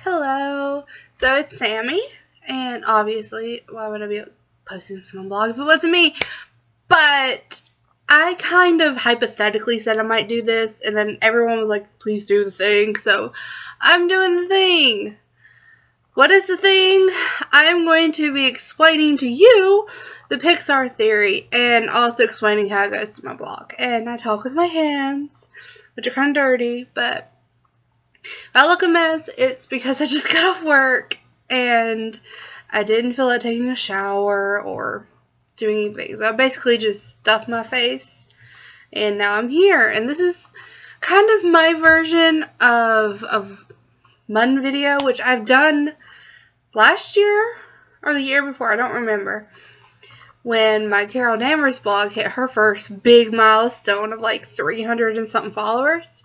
Hello. So it's Sammy, and obviously, why would I be posting this on my blog if it wasn't me? But I kind of hypothetically said I might do this, and then everyone was like, please do the thing, so I'm doing the thing. What is the thing? I'm going to be explaining to you the Pixar Theory, and also explaining how it goes to my blog. And I talk with my hands, which are kind of dirty, but if I look a mess, it's because I just got off work and I didn't feel like taking a shower or doing anything. So I basically just stuffed my face and now I'm here. And this is kind of my version of one video, which I've done last year or the year before, I don't remember, when my Carol Danvers blog hit her first big milestone of like 300 and something followers.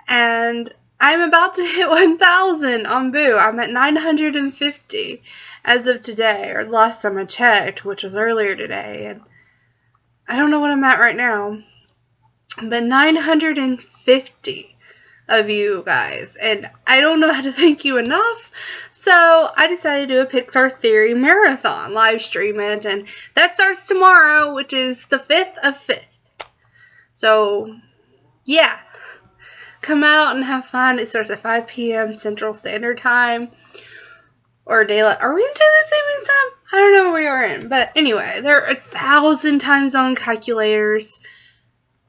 And I'm about to hit 1,000 on Boo. I'm at 950 as of today, or the last time I checked, which was earlier today, and I don't know what I'm at right now, but 950 of you guys, and I don't know how to thank you enough, so I decided to do a Pixar Theory marathon, live stream it, and that starts tomorrow, which is the 5th of 5th, so yeah. Come out and have fun. It starts at 5 p.m. Central Standard Time. Or daylight. Are we in daylight savings time? I don't know where we are in. But anyway, there are 1,000 time zone calculators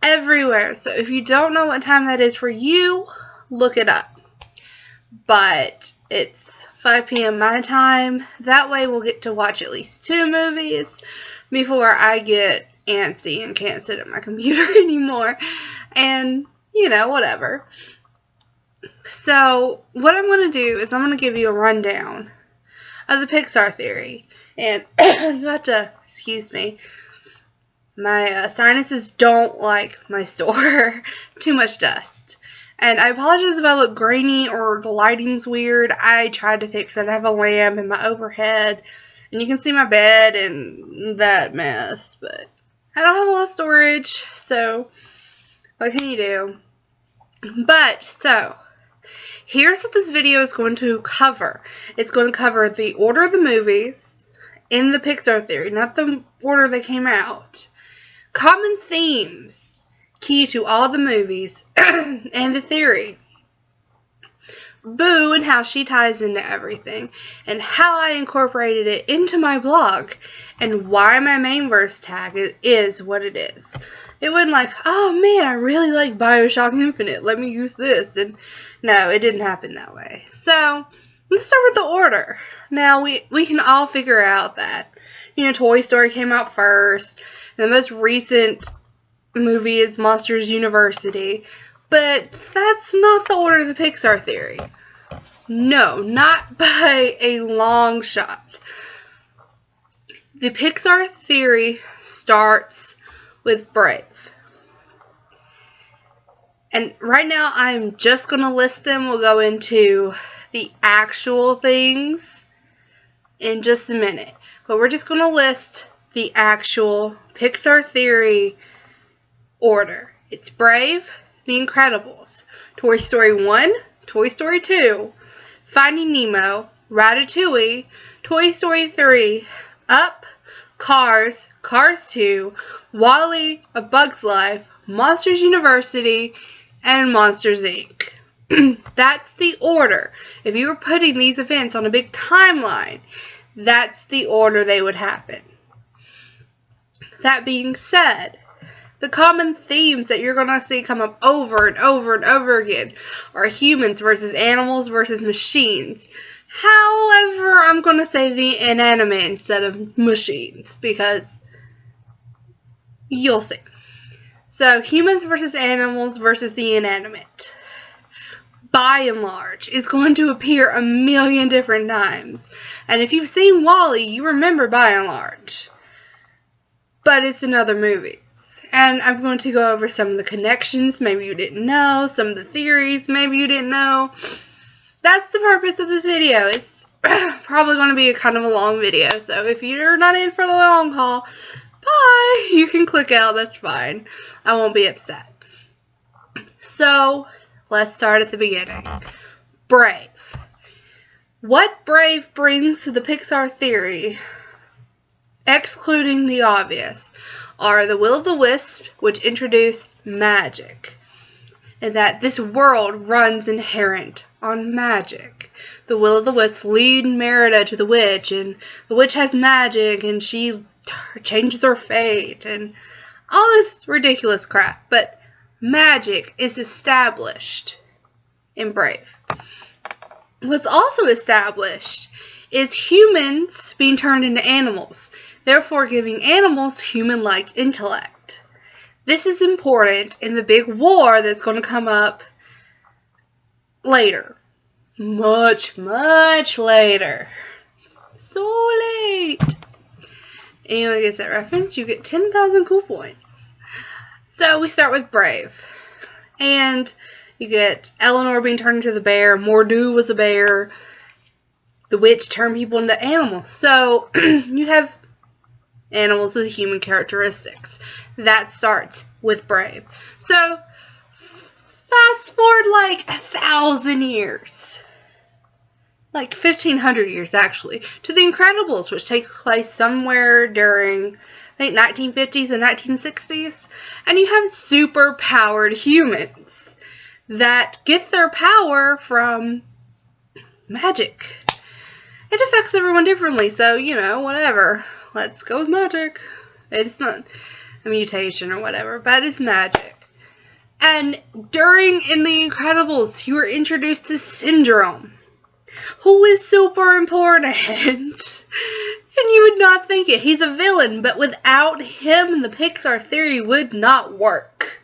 everywhere. So if you don't know what time that is for you, look it up. But it's 5 p.m. my time. That way we'll get to watch at least 2 movies before I get antsy and can't sit at my computer anymore. And you know, whatever. So, what I'm going to do is I'm going to give you a rundown of the Pixar Theory. And you have to, excuse me, my sinuses don't like my store. Too much dust. And I apologize if I look grainy or the lighting's weird. I tried to fix it. I have a lamp in my overhead. And you can see my bed and that mess. But I don't have a lot of storage. So, what can you do? But, so, here's what this video is going to cover. It's going to cover the order of the movies in the Pixar Theory, not the order they came out. Common themes, key to all the movies, and the theory. Boo and how she ties into everything, and how I incorporated it into my blog, and why my main verse tag is what it is. It wasn't like, oh man, I really like BioShock Infinite, let me use this, and no, it didn't happen that way. So, let's start with the order. Now, we can all figure out that, you know, Toy Story came out first, and the most recent movie is Monsters University, but that's not the order of the Pixar Theory. No, not by a long shot. The Pixar Theory starts with Brave. And right now I'm just going to list them. We'll go into the actual things in just a minute. But we're just going to list the actual Pixar Theory order. It's Brave, The Incredibles, Toy Story 1, Toy Story 2, Finding Nemo, Ratatouille, Toy Story 3, Up, Cars, Cars 2, WALL-E, A Bug's Life, Monsters University, and Monsters Inc. That's the order. If you were putting these events on a big timeline, that's the order they would happen. That being said, the common themes that you're going to see come up over and over and over again are humans versus animals versus machines. However, I'm going to say the inanimate instead of machines because you'll see. So, humans versus animals versus the inanimate. By and large, it's going to appear a million different times. And if you've seen WALL-E, you remember By and Large. But it's in other movies. And I'm going to go over some of the connections maybe you didn't know, some of the theories maybe you didn't know. That's the purpose of this video. It's probably going to be a kind of a long video, so if you're not in for the long haul, bye! You can click out, that's fine. I won't be upset. So, let's start at the beginning. Brave. What Brave brings to the Pixar Theory, excluding the obvious, are the Will-o'-the-Wisp, which introduce magic, and that this world runs inherent on magic. The Will-o'-the-Wisp lead Merida to the witch, and the witch has magic, and she changes her fate, and all this ridiculous crap. But magic is established in Brave. What's also established is humans being turned into animals, therefore giving animals human-like intellect. This is important in the big war that's going to come up later. Much, much later. So late. Anyone gets that reference, you get 10,000 cool points. So we start with Brave. And you get Eleanor being turned into the bear. Mordu was a bear. The witch turned people into animals. So you have animals with human characteristics. That starts with Brave. So fast forward like 1,000 years. Like 1,500 years actually. To The Incredibles, which takes place somewhere during, I think, 1950s and 1960s. And you have super powered humans that get their power from magic. It affects everyone differently, so, you know, whatever. Let's go with magic. It's not a mutation or whatever, but it's magic. And in The Incredibles, you are introduced to Syndrome, who is super important. And you would not think it. He's a villain, but without him, the Pixar Theory would not work.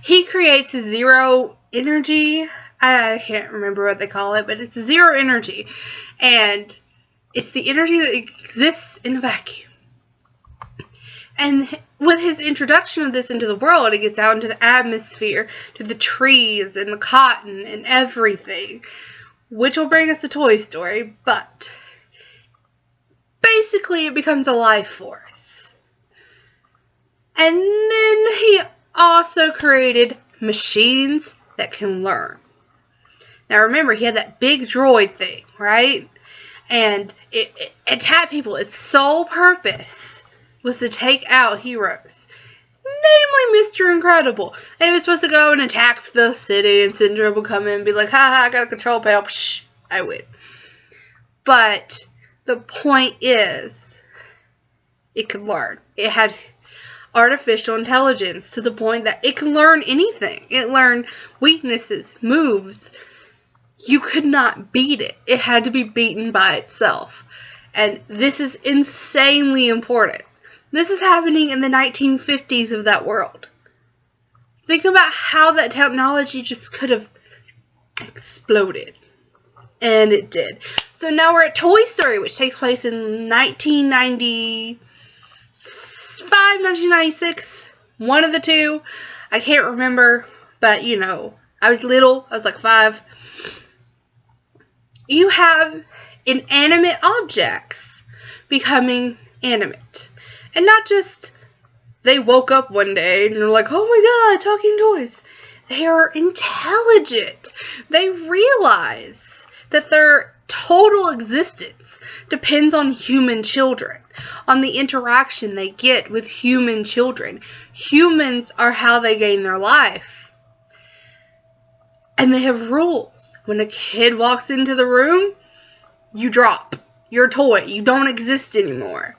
He creates a zero energy. I can't remember what they call it, but it's zero energy. And it's the energy that exists in a vacuum. And with his introduction of this into the world, it gets out into the atmosphere, to the trees and the cotton and everything, which will bring us to Toy Story, but basically it becomes a life force. And then he also created machines that can learn. Now remember, he had that big droid thing, right? And it attacked people. Its sole purpose was to take out heroes, namely Mr. Incredible. And it was supposed to go and attack the city, and Syndrome would come in and be like, haha, I got a control panel, psh, I win. But the point is, it could learn. It had artificial intelligence to the point that it could learn anything. It learned weaknesses, moves. You could not beat it. It had to be beaten by itself. And this is insanely important. This is happening in the 1950s of that world. Think about how that technology just could have exploded. And it did. So now we're at Toy Story, which takes place in 1995, 1996. One of the two. I can't remember. But, you know, I was little. I was like 5. You have inanimate objects becoming animate. And not just they woke up one day and they're like, oh my god, talking toys. They are intelligent. They realize that their total existence depends on human children, on the interaction they get with human children. Humans are how they gain their life. And they have rules. When a kid walks into the room, you drop your toy. You don't exist anymore.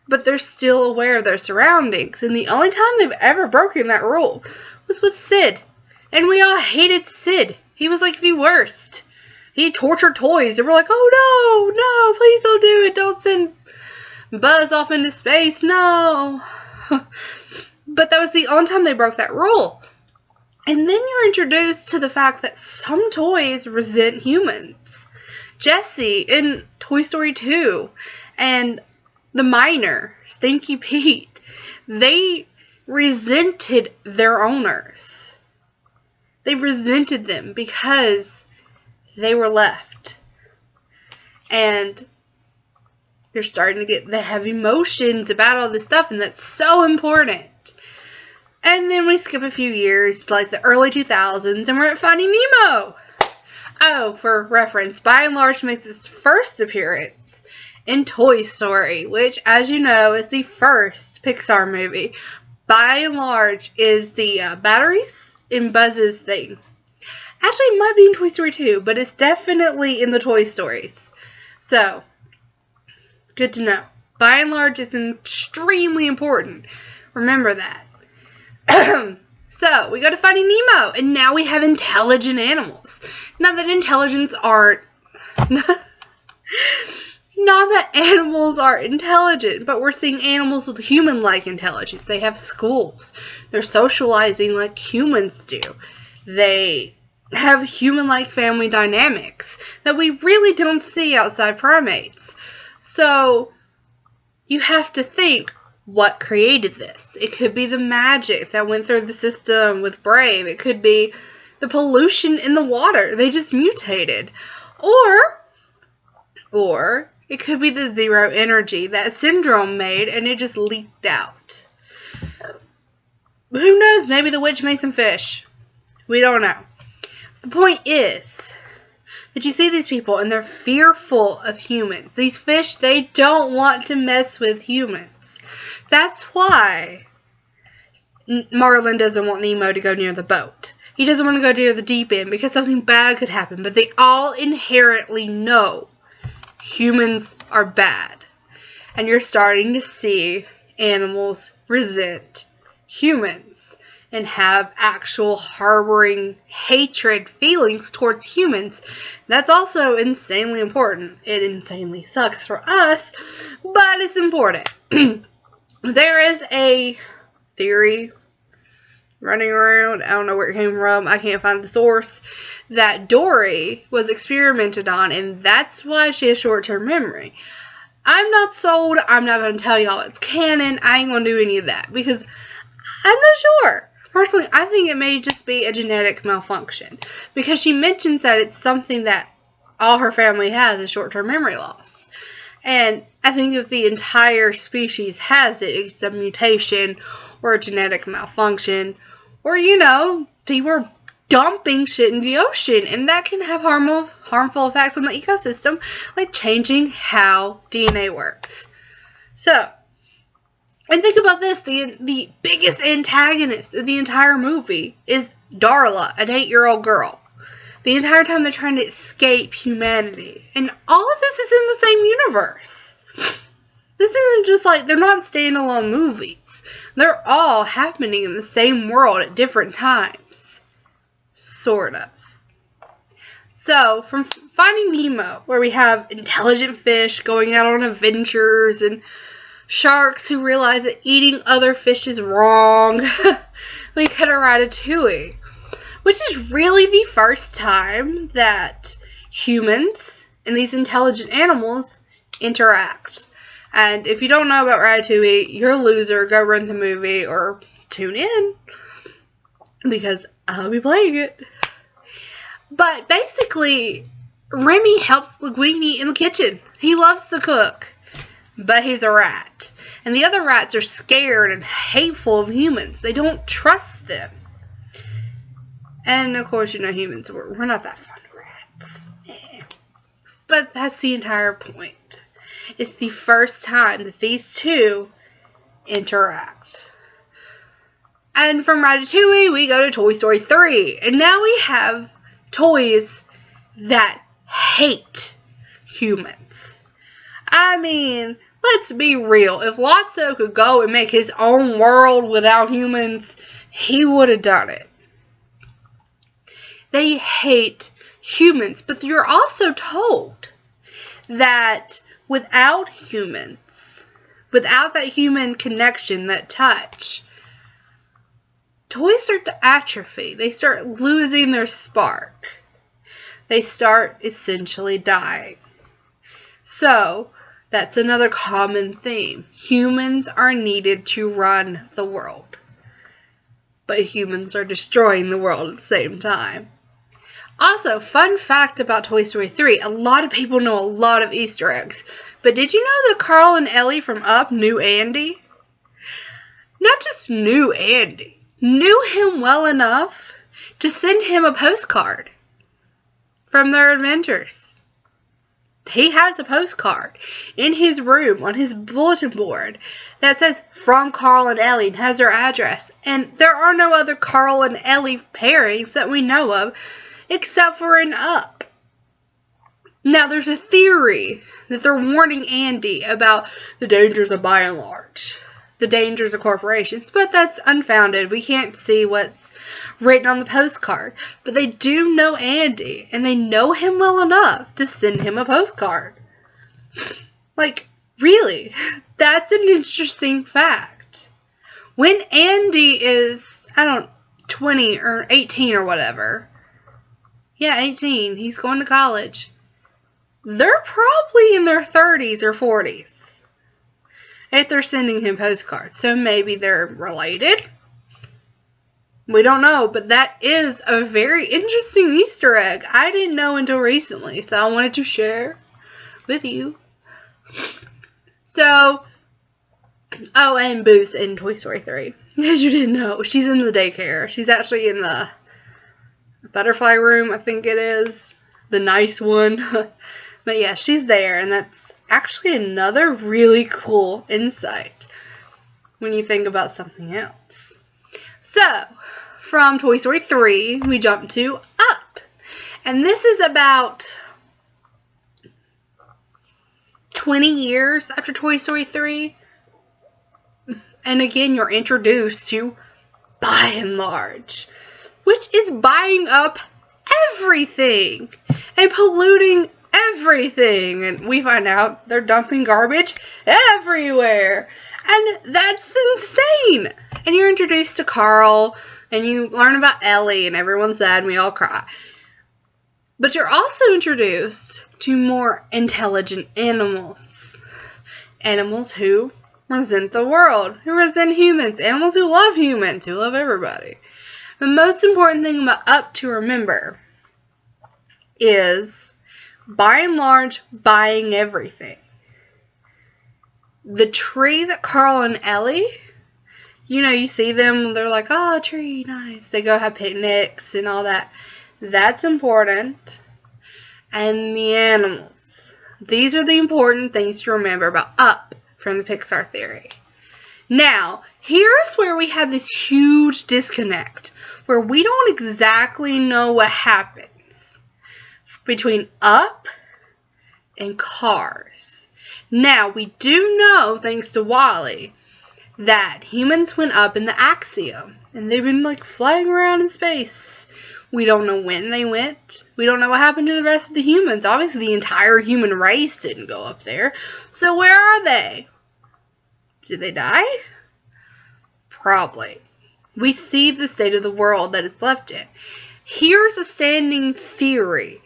But they're still aware of their surroundings. And the only time they've ever broken that rule was with Sid. And we all hated Sid. He was like the worst. He tortured toys. And we're like, oh no, please don't do it. Don't send Buzz off into space. No. But that was the only time they broke that rule. And then you're introduced to the fact that some toys resent humans. Jessie in Toy Story 2 and the miner, Stinky Pete, they resented their owners. They resented them because they were left. And you're starting to get the heavy emotions about all this stuff, and that's so important. And then we skip a few years to like the early 2000s, and we're at Finding Nemo. Oh, for reference, by and large makes its first appearance in Toy Story, which, as you know, is the first Pixar movie. By and large is the batteries in Buzz's thing. Actually, it might be in Toy Story 2, but it's definitely in the Toy Stories. So, good to know. By and large is extremely important. Remember that. So, we go to Finding Nemo, and now we have intelligent animals. Not that intelligence aren't... Not that animals are intelligent, but we're seeing animals with human-like intelligence. They have schools. They're socializing like humans do. They have human-like family dynamics that we really don't see outside primates. So, you have to think, what created this? It could be the magic that went through the system with Brave. It could be the pollution in the water. They just mutated. Or it could be the zero energy that Syndrome made and it just leaked out. Who knows? Maybe the witch made some fish. We don't know. The point is that you see these people and they're fearful of humans. These fish, they don't want to mess with humans. That's why Marlin doesn't want Nemo to go near the boat. He doesn't want to go near the deep end because something bad could happen. But they all inherently know humans are bad. And you're starting to see animals resent humans and have actual harboring hatred feelings towards humans. That's also insanely important. It insanely sucks for us, but it's important. There is a theory running around, I don't know where it came from, I can't find the source, that Dory was experimented on, and that's why she has short-term memory. I'm not sold, I'm not going to tell y'all it's canon, I ain't going to do any of that, because I'm not sure. Personally, I think it may just be a genetic malfunction, because she mentions that it's something that all her family has is short-term memory loss. And I think if the entire species has it, it's a mutation or a genetic malfunction. Or, you know, people are dumping shit in the ocean. And that can have harmful effects on the ecosystem, like changing how DNA works. So, and think about this. The biggest antagonist of the entire movie is Darla, an 8-year-old girl. The entire time they're trying to escape humanity. And all of this is in the same universe. This isn't just like, they're not standalone movies. They're all happening in the same world at different times. Sort of. So, from Finding Nemo, where we have intelligent fish going out on adventures and sharks who realize that eating other fish is wrong, we get a Ratatouille. Which is really the first time that humans and these intelligent animals interact. And if you don't know about Ratatouille, you're a loser. Go rent the movie or tune in, because I'll be playing it. But basically, Remy helps Linguini in the kitchen. He loves to cook, but he's a rat. And the other rats are scared and hateful of humans. They don't trust them. And, of course, you know, humans, we're not that fun of rats. But that's the entire point. It's the first time that these two interact. And from Ratatouille, we go to Toy Story 3. And now we have toys that hate humans. I mean, let's be real. If Lotso could go and make his own world without humans, he would have done it. They hate humans, but you're also told that without humans, without that human connection, that touch, toys start to atrophy. They start losing their spark. They start essentially dying. So, that's another common theme. Humans are needed to run the world. But humans are destroying the world at the same time. Also, fun fact about Toy Story 3, a lot of people know a lot of Easter eggs. But did you know that Carl and Ellie from Up knew Andy? Not just knew Andy, knew him well enough to send him a postcard from their adventures. He has a postcard in his room on his bulletin board that says, "From Carl and Ellie," and has their address. And there are no other Carl and Ellie pairings that we know of, except for in Up. Now, there's a theory that they're warning Andy about the dangers of by and large, the dangers of corporations, but that's unfounded. We can't see what's written on the postcard, but they do know Andy, and they know him well enough to send him a postcard. Like, really, that's an interesting fact. When Andy is, 20 or 18 or whatever, yeah, 18, he's going to college, they're probably in their 30s or 40s if they're sending him postcards. So maybe they're related. We don't know, but that is a very interesting Easter egg. I didn't know until recently, so I wanted to share with you. So, oh, and Boo's in Toy Story 3. As you didn't know, she's in the daycare. She's actually in the butterfly room, I think it is. The nice one. But yeah, she's there, and that's actually another really cool insight when you think about something else. So, from Toy Story 3, we jump to Up. And this is about 20 years after Toy Story 3. And again, you're introduced to By and Large, which is buying up everything and polluting everything. And we find out they're dumping garbage everywhere. And that's insane. And you're introduced to Carl, and you learn about Ellie, and everyone's sad, and we all cry. But you're also introduced to more intelligent animals. Animals who resent the world, who resent humans. Animals who love humans, who love everybody. The most important thing about Up to remember is, by and large, buying everything. The tree that Carl and Ellie, you see them, they're like, "Oh, tree, nice." They go have picnics and all that. That's important. And the animals. These are the important things to remember about Up from the Pixar Theory. Now, here's where we have this huge disconnect, where we don't exactly know what happens between Up and Cars. Now, we do know, thanks to Wall-E, that humans went up in the Axiom, and they've been flying around in space. We don't know when they went. We don't know what happened to the rest of the humans. Obviously, the entire human race didn't go up there. So where are they? Did they die? Probably. We see the state of the world that it's left in. Here's a standing theory.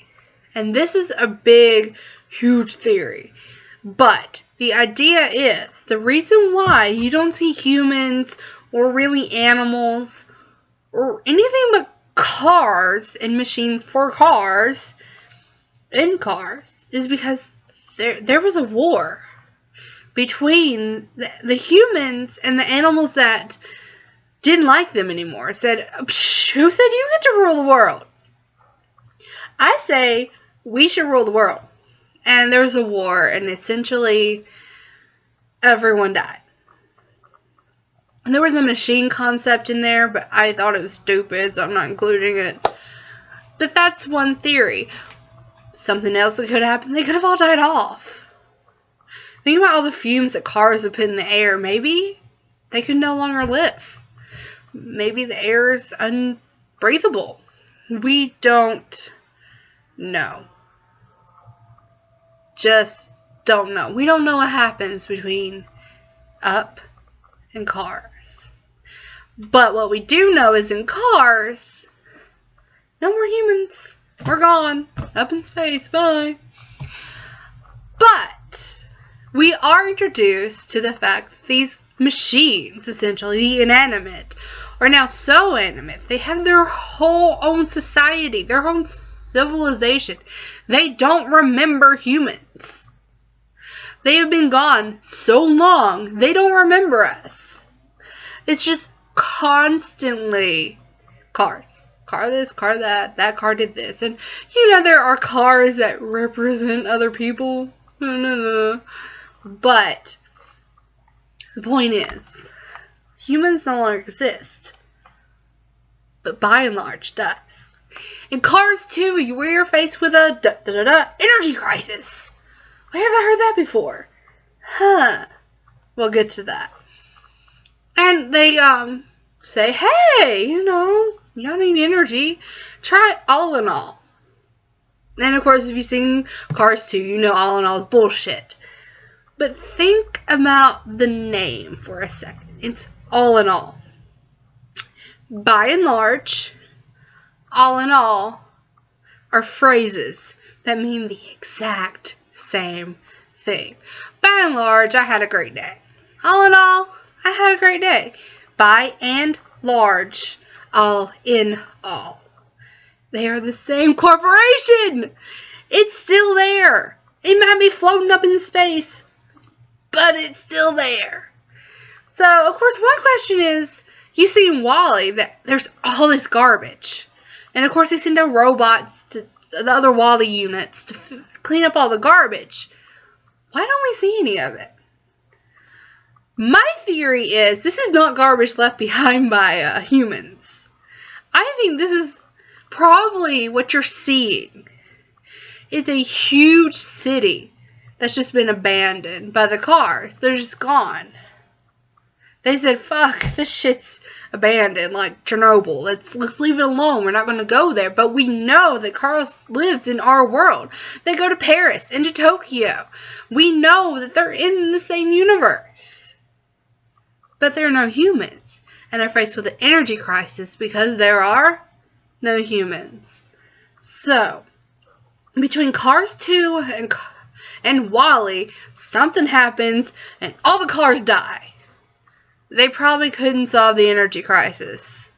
And this is a big, huge theory. But the idea is, the reason why you don't see humans or really animals or anything but cars and machines for cars in Cars is because there was a war between the humans and the animals that didn't like them anymore. Said, "Who said you get to rule the world?" I say we should rule the world. And there was a war, and essentially everyone died. And there was a machine concept in there, but I thought it was stupid, so I'm not including it. But that's one theory. Something else that could happen, they could have all died off. Think about all the fumes that cars have put in the air. Maybe they could no longer live. Maybe the air is unbreathable. We don't know. Just don't know. We don't know what happens between Up and Cars. But what we do know is in Cars, no more humans. We're gone. Up in space. Bye. But we are introduced to the fact that these machines, essentially the inanimate, are now so animate. They have their whole own society, their own civilization. They don't remember humans. They have been gone so long, they don't remember us. It's just constantly cars. car this, car that car did this. And you know there are cars that represent other people. But the point is, humans no longer exist. But by and large does. In Cars 2, you were faced with a energy crisis. Where have I heard that before? Huh. We'll get to that. And they say, hey, you don't need energy. Try All in All. And of course, if you've seen Cars 2, you know All in All is bullshit. But think about the name for a second. It's All in All. By and large, all in all are phrases that mean the exact same thing. By and large, I had a great day. All in all, I had a great day. By and large, all in all. They are the same corporation. It's still there. It might be floating up in space, but it's still there. So, of course, one question is, you see in WALL-E that there's all this garbage. And, of course, they send out robots to the other WALL-E units to clean up all the garbage. Why don't we see any of it? My theory is this is not garbage left behind by humans. I think this is probably what you're seeing. Is a huge city that's just been abandoned by the cars. They're just gone. They said, fuck, this shit's abandoned, like Chernobyl. Let's leave it alone. We're not going to go there. But we know that Carlos lives in our world. They go to Paris and to Tokyo. We know that they're in the same universe. But they're no humans. And they're faced with an energy crisis because there are no humans. So, between Cars 2 and WALL-E, something happens and all the cars die. They probably couldn't solve the energy crisis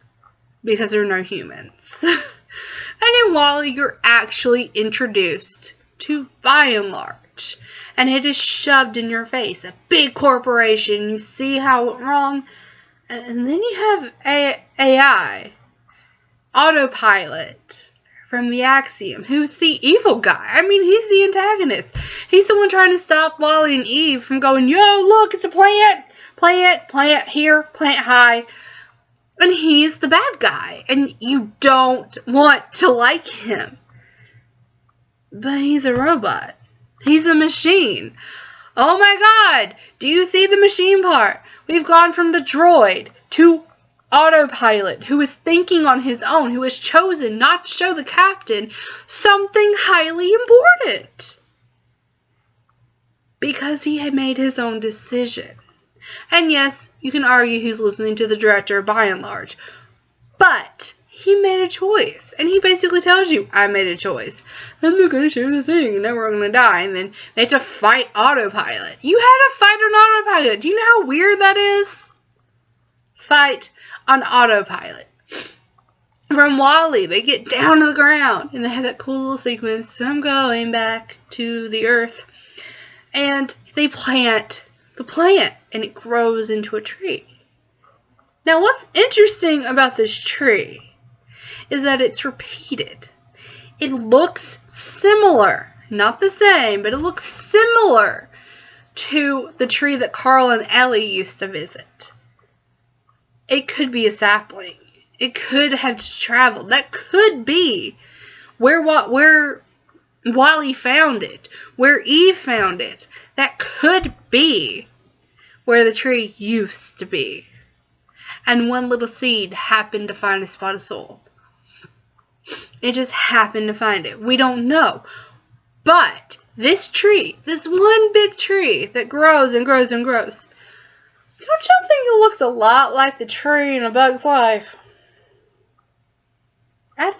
because there are no humans. And in WALL-E, you're actually introduced to By and Large. And it is shoved in your face. A big corporation. You see how it went wrong. And then you have AI. Autopilot. From the Axiom. Who's the evil guy. I mean, he's the antagonist. He's the one trying to stop WALL-E and Eve from going, yo, look, it's a plant. Plant here, plant high. And he's the bad guy. And you don't want to like him. But he's a robot. He's a machine. Oh my god. Do you see the machine part? We've gone from the droid to autopilot, who is thinking on his own, who has chosen not to show the captain something highly important. Because he had made his own decision. And yes, you can argue he's listening to the director By and Large. But he made a choice. And he basically tells you, I made a choice. I'm not going to share the thing. And then we're going to die. And then they have to fight autopilot. You had to fight on autopilot. Do you know how weird that is? Fight on autopilot. From WALL-E, they get down to the ground. And they have that cool little sequence. So I'm going back to the earth. And they plant the plant, and it grows into a tree. Now, what's interesting about this tree is that it's repeated. It looks similar, not the same, but it looks similar to the tree that Carl and Ellie used to visit. It could be a sapling. It could have just traveled. That could be where WALL-E found it, where Eve found it. That could be where the tree used to be. And one little seed happened to find a spot of soil. It just happened to find it. We don't know. But this tree, this one big tree that grows and grows and grows, don't you think it looks a lot like the tree in A Bug's Life? I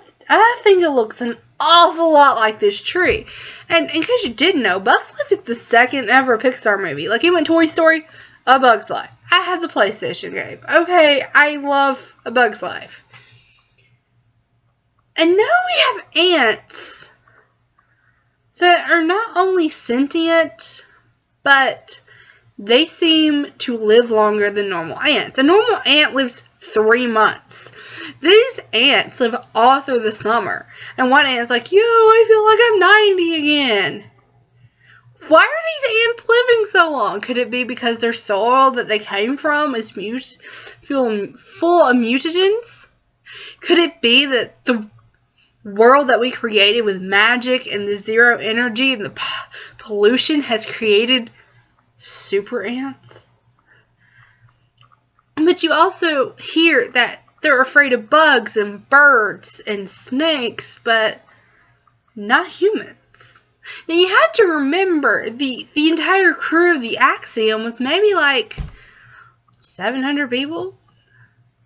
think it looks an awful lot like this tree. And in case you didn't know, Bug's Life is the second ever Pixar movie. Like, even Toy Story, A Bug's Life. I have the PlayStation game. Okay, I love A Bug's Life. And now we have ants that are not only sentient, but they seem to live longer than normal ants. A normal ant lives 3 months. These ants live all through the summer. And one ant's like, yo, I feel like I'm 90 again. Why are these ants living so long? Could it be because their soil that they came from is full of mutagens? Could it be that the world that we created with magic and the zero energy and the pollution has created super ants? But you also hear that they're afraid of bugs and birds and snakes, but not humans. Now you have to remember the entire crew of the Axiom was maybe like 700 people.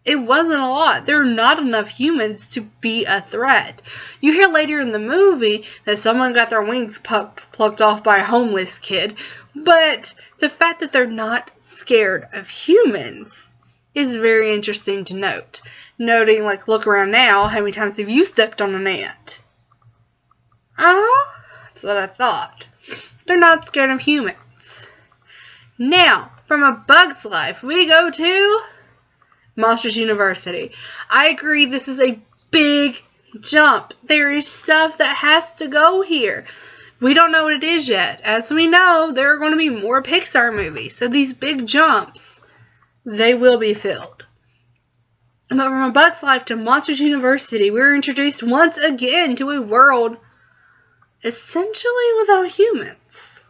It wasn't a lot. There are not enough humans to be a threat. You hear later in the movie that someone got their wings plucked off by a homeless kid, but the fact that they're not scared of humans is very interesting to note. Noting, like, look around now, how many times have you stepped on an ant? Oh, that's what I thought. They're not scared of humans. Now, from A Bug's Life, we go to Monsters University. I agree, this is a big jump. There is stuff that has to go here. We don't know what it is yet. As we know, there are going to be more Pixar movies. So these big jumps, they will be filled. But from A Bug's Life to Monsters University, we're introduced once again to a world essentially without humans.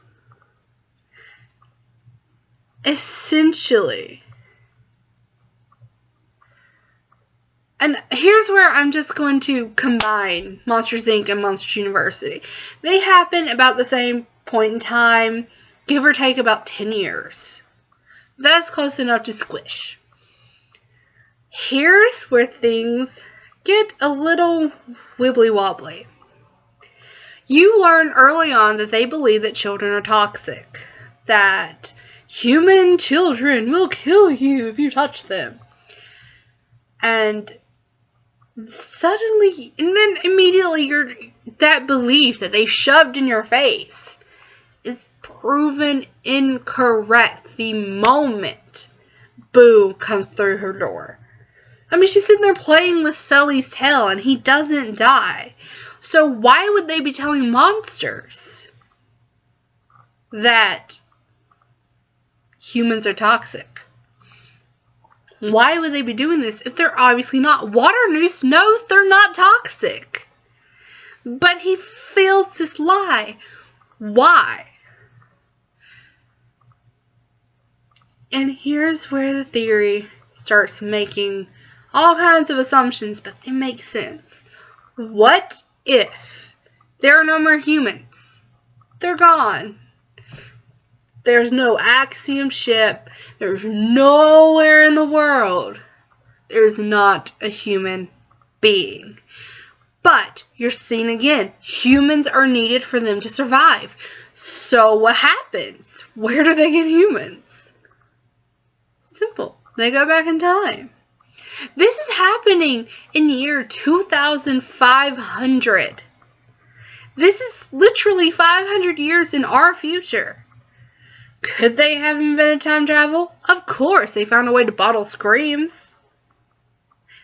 Essentially. And here's where I'm just going to combine Monsters, Inc. and Monsters University. They happen about the same point in time, give or take about 10 years. That's close enough to squish. Here's where things get a little wibbly-wobbly. You learn early on that they believe that children are toxic. That human children will kill you if you touch them. And suddenly, and then immediately, that belief that they shoved in your face is proven incorrect the moment Boo comes through her door. I mean, she's sitting there playing with Sully's tail and he doesn't die. So why would they be telling monsters that humans are toxic? Why would they be doing this if they're obviously not? Waternoose knows they're not toxic. But he feels this lie. Why? And here's where the theory starts making all kinds of assumptions, but they make sense. What if there are no more humans? They're gone. There's no Axiom ship. There's nowhere in the world there's not a human being. But you're seeing again, humans are needed for them to survive. So what happens? Where do they get humans? Simple. They go back in time. This is happening in year 2500. This is literally 500 years in our future. Could they have invented time travel? Of course, they found a way to bottle screams.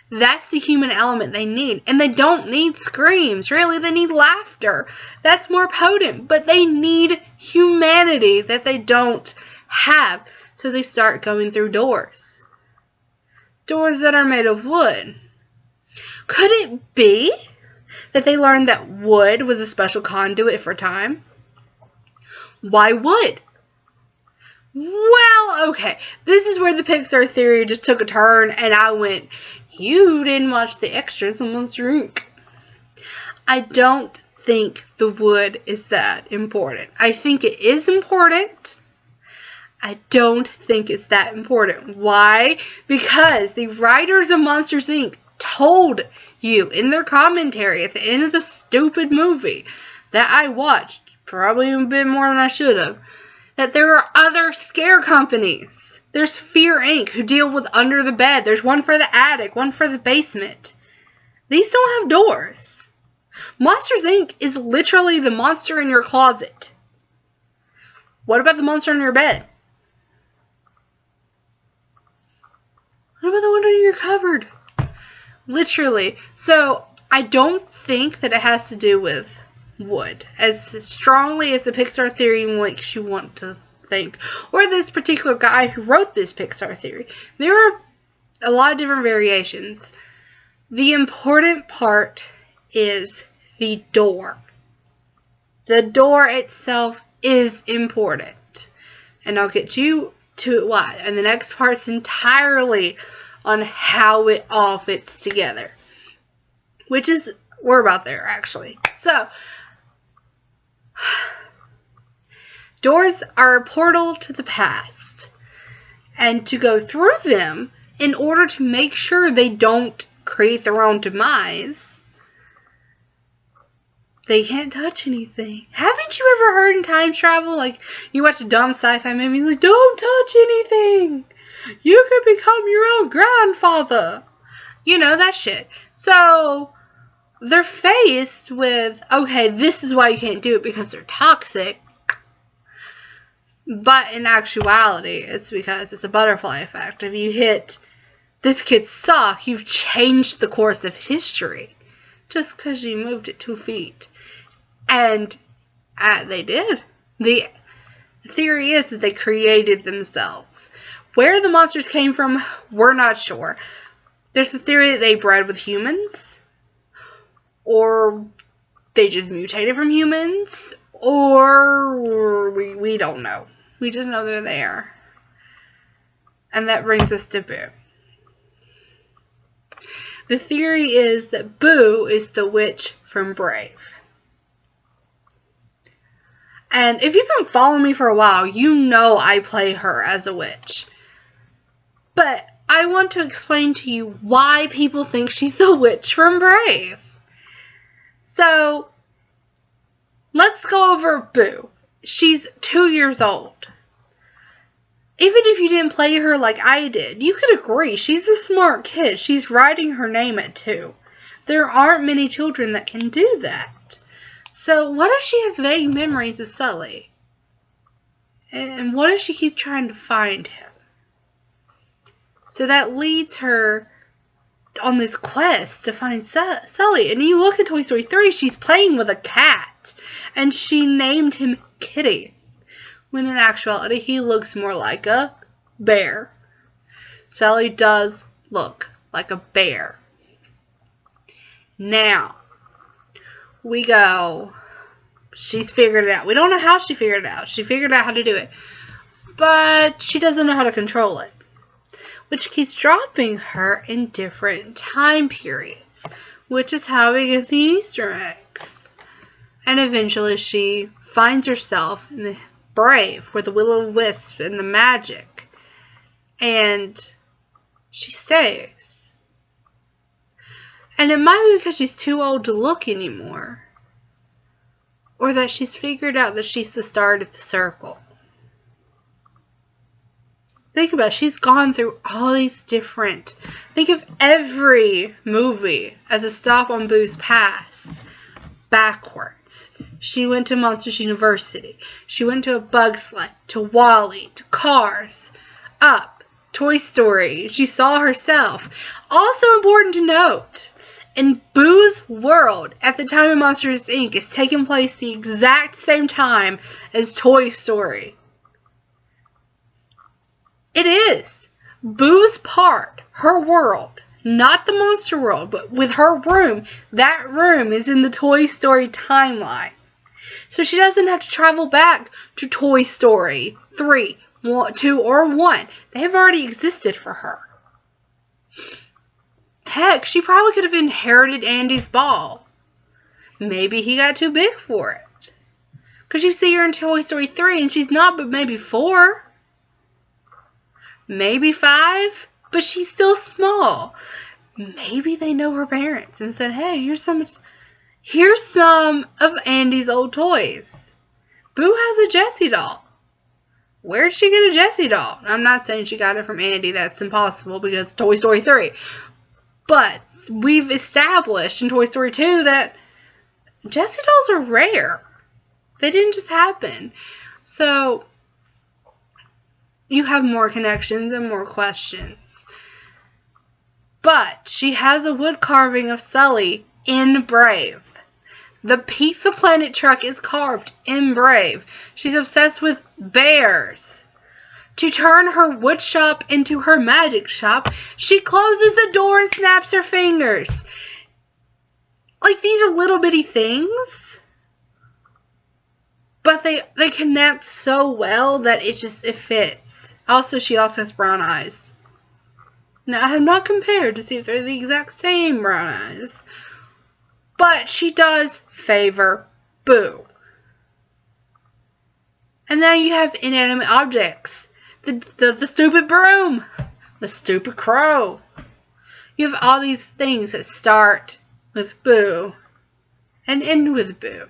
That's the human element they need. And they don't need screams, really. They need laughter. That's more potent. But they need humanity that they don't have. So they start going through doors. Doors that are made of wood. Could it be that they learned that wood was a special conduit for time? Why wood? Well, okay, this is where the Pixar theory just took a turn, and I went, you didn't watch the extras on Monster Inc. I don't think the wood is that important. I think it is important. I don't think it's that important. Why? Because the writers of Monsters Inc. told you in their commentary at the end of the stupid movie that I watched, probably a bit more than I should have, that there are other scare companies. There's Fear Inc. who deal with under the bed. There's one for the attic, one for the basement. These don't have doors. Monsters Inc. is literally the monster in your closet. What about the monster in your bed? What about the one under your cupboard? Literally. So, I don't think that it has to do with wood, as strongly as the Pixar Theory makes you want to think, or this particular guy who wrote this Pixar Theory. There are a lot of different variations. The important part is the door. The door itself is important. And I'll get you to it why. And the next part's entirely on how it all fits together. Which is, we're about there actually. So, doors are a portal to the past. And to go through them, in order to make sure they don't create their own demise, they can't touch anything. Haven't you ever heard in time travel, like, you watch a dumb sci-fi movie, like, don't touch anything. You could become your own grandfather. You know, that shit. So, they're faced with, okay, this is why you can't do it, because they're toxic. But in actuality, it's because it's a butterfly effect. If you hit, this kid suck, you've changed the course of history. Just because you moved it 2 feet. And they did. The theory is that they created themselves. Where the monsters came from, we're not sure. There's a theory that they bred with humans. Or they just mutated from humans. Or we don't know. We just know they're there. And that brings us to Boo. The theory is that Boo is the witch from Brave. And if you've been following me for a while, you know I play her as a witch. But I want to explain to you why people think she's the witch from Brave. So, let's go over Boo. She's 2 years old. Even if you didn't play her like I did, you could agree she's a smart kid. She's writing her name at 2. There aren't many children that can do that. So what if she has vague memories of Sully? And what if she keeps trying to find him? So that leads her on this quest to find Sully. And you look at Toy Story 3, she's playing with a cat. And she named him Kitty. When in actuality, he looks more like a bear. Sully does look like a bear. Now, we go, she's figured it out. We don't know how she figured it out. She figured out how to do it. But she doesn't know how to control it. Which keeps dropping her in different time periods. Which is how we get the Easter eggs. And eventually she finds herself in the Brave, with the will-o-wisp and the magic. And she stays. And it might be because she's too old to look anymore. Or that she's figured out that she's the start of the circle. Think about it. She's gone through all these different... Think of every movie as a stop on Boo's past. Backwards. She went to Monsters University. She went to A Bug's Life, to WALL-E, to Cars, Up, Toy Story. She saw herself. Also important to note, in Boo's world, at the time of Monsters, Inc., is taking place the exact same time as Toy Story. It is. Boo's part, her world, not the monster world, but with her room, that room is in the Toy Story timeline. So she doesn't have to travel back to Toy Story 3, 2, or 1. They have already existed for her. Heck, she probably could have inherited Andy's ball. Maybe he got too big for it. Because you see her in Toy Story 3 and she's not but maybe 4. Maybe 5. But she's still small. Maybe they know her parents and said, hey, here's some of Andy's old toys. Boo has a Jessie doll. Where'd she get a Jessie doll? I'm not saying she got it from Andy. That's impossible because Toy Story 3. But we've established in Toy Story 2 that Jessie dolls are rare. They didn't just happen. So, you have more connections and more questions. But she has a wood carving of Sully in Brave. The Pizza Planet truck is carved in Brave. She's obsessed with bears. To turn her wood shop into her magic shop, she closes the door and snaps her fingers. Like, these are little bitty things, but they connect so well that it fits. Also, she also has brown eyes. Now, I have not compared to see if they're the exact same brown eyes, but she does favor Boo. And then you have inanimate objects. The stupid broom. The stupid crow. You have all these things that start with Boo and end with Boo.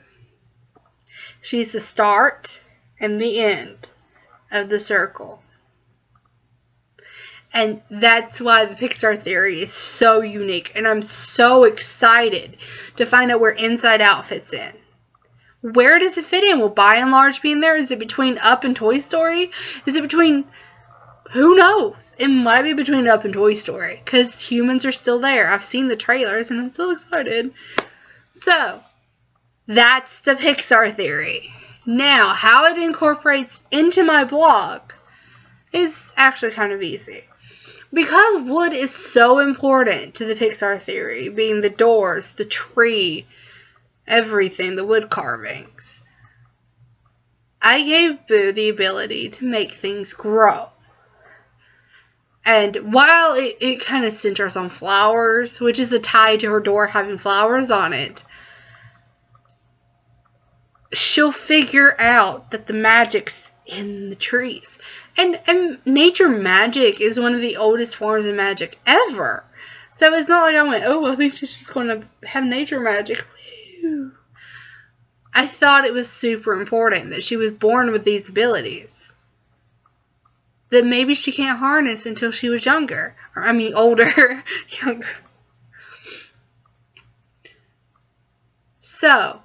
She's the start and the end of the circle. And that's why the Pixar Theory is so unique. And I'm so excited to find out where Inside Out fits in. Where does it fit in? Will By and Large be in there? Is it between Up and Toy Story? Is it between... Who knows? It might be between Up and Toy Story. Because humans are still there. I've seen the trailers and I'm so excited. So, that's the Pixar Theory. Now, how it incorporates into my blog is actually kind of easy. Because wood is so important to the Pixar Theory, being the doors, the tree, everything, the wood carvings, I gave Boo the ability to make things grow. And while it kind of centers on flowers, which is a tie to her door having flowers on it, she'll figure out that the magic's in the trees. And nature magic is one of the oldest forms of magic ever. So it's not like I went, oh, I think she's just going to have nature magic. Whew. I thought it was super important that she was born with these abilities that maybe she can't harness until she was younger. Or, I mean, older. Younger. So,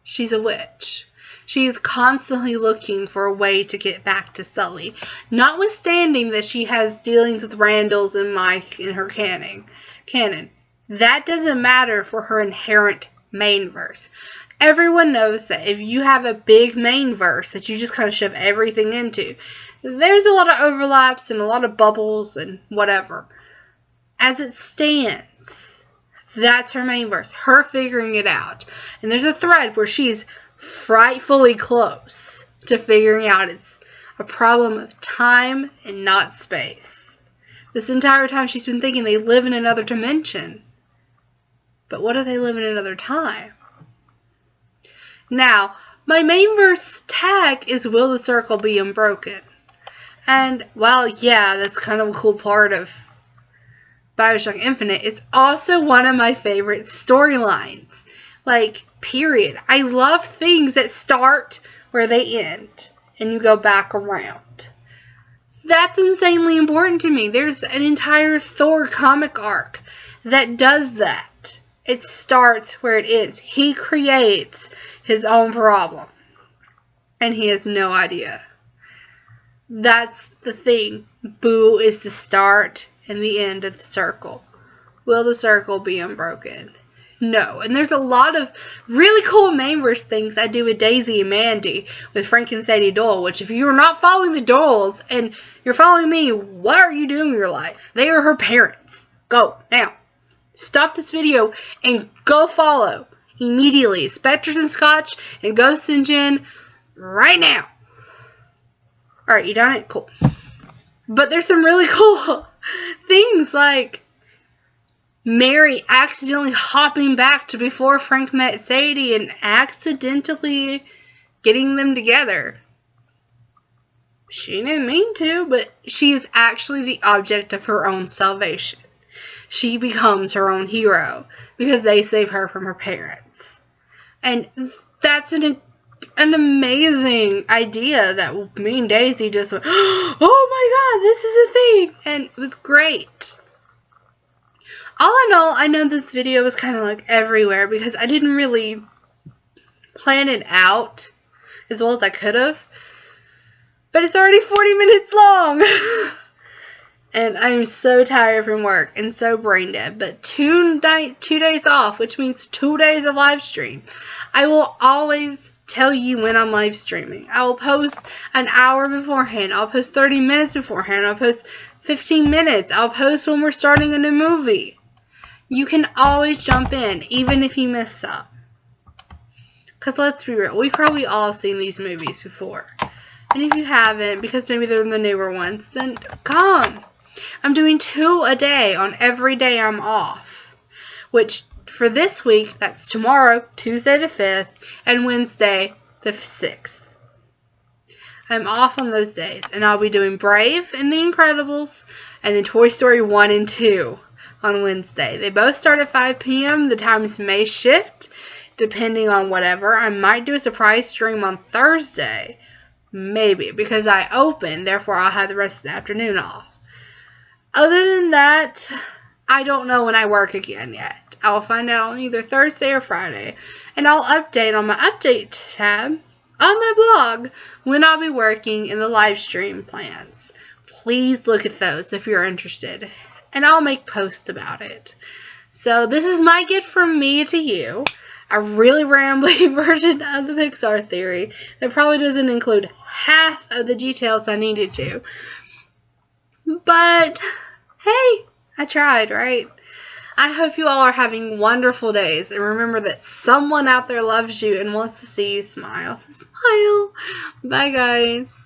she's a witch. She's constantly looking for a way to get back to Sully. Notwithstanding that she has dealings with Randall's and Mike in her canon. That doesn't matter for her inherent main verse. Everyone knows that if you have a big main verse that you just kind of shove everything into, there's a lot of overlaps and a lot of bubbles and whatever. As it stands, that's her main verse. Her figuring it out. And there's a thread where she's frightfully close to figuring out it's a problem of time and not space. This entire time she's been thinking they live in another dimension. But what if they live in another time? Now, my main verse tag is Will the Circle Be Unbroken? And, well, yeah, that's kind of a cool part of Bioshock Infinite. It's also one of my favorite storylines. Like, period. I love things that start where they end and you go back around. That's insanely important to me. There's an entire Thor comic arc that does that. It starts where it ends. He creates his own problem and he has no idea. That's the thing. Boo is the start and the end of the circle. Will the circle be unbroken? No. And there's a lot of really cool main verse things I do with Daisy and Mandy with Frank and Sadie Doyle, which if you're not following the Doyles and you're following me, what are you doing in your life? They are her parents. Go. Now. Stop this video and go follow immediately Spectres and Scotch and Ghosts and Gin right now. Alright, you done it? Cool. But there's some really cool things like Mary accidentally hopping back to before Frank met Sadie and accidentally getting them together. She didn't mean to, but she is actually the object of her own salvation. She becomes her own hero because they save her from her parents. And that's an amazing idea that me and Daisy just went, oh my god, this is a thing. And it was great. All in all, I know this video was kind of like everywhere because I didn't really plan it out as well as I could have. But it's already 40 minutes long. And I'm so tired from work and so brain dead. But 2 days off, which means 2 days of live stream. I will always tell you when I'm live streaming. I will post an hour beforehand. I'll post 30 minutes beforehand. I'll post 15 minutes. I'll post when we're starting a new movie. You can always jump in, even if you miss some. Because let's be real, we've probably all seen these movies before. And if you haven't, because maybe they're the newer ones, then come. I'm doing 2 a day on every day I'm off. Which, for this week, that's tomorrow, Tuesday the 5th, and Wednesday the 6th. I'm off on those days. And I'll be doing Brave and The Incredibles, and then Toy Story 1 and 2 on Wednesday. They both start at 5 p.m. The times may shift, depending on whatever. I might do a surprise stream on Thursday. Maybe, because I open, therefore I'll have the rest of the afternoon off. Other than that, I don't know when I work again yet. I'll find out on either Thursday or Friday, and I'll update on my update tab on my blog when I'll be working in the live stream plans. Please look at those if you're interested, and I'll make posts about it. So this is my gift from me to you. A really rambling version of the Pixar Theory that probably doesn't include half of the details I needed to. But, hey, I tried, right? I hope you all are having wonderful days. And remember that someone out there loves you and wants to see you smile. So smile. Bye, guys.